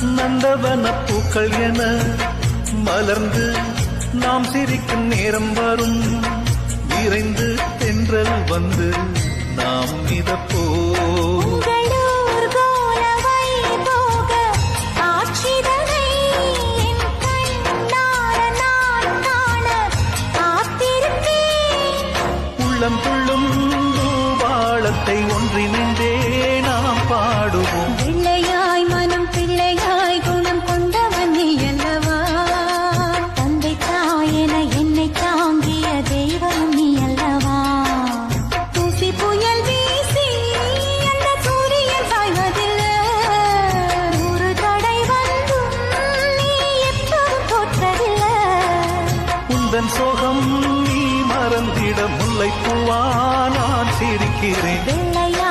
நந்தவன பூக்கள் என மலர்ந்து நாம் சிரிக்கும் நேரம் வரும். விரைந்து தென்றல் வந்து நாம் மிதப்போ. உள்ளம் துள்ளும் பூபாளத்தை ஒன்றினின்றே நாம் பாடுவோம். பிள்ளையாய் மனம் பிள்ளையாய் குணம் கொண்டவன் நீ அல்லவா. தந்தை தாயென என்னை தாங்கிய தெய்வம் நீ அல்லவா. தூசி புயல் வீசி அந்த சூரியன் சாய்வதில்லை. ஒரு தடை வந்தும் நீ எப்போதும் தோற்றதில்லை. உந்தன் சோகம் நீ மறந்திட முல்லை பூவா நான் சிரிக்கிறேன். வெள்ளையா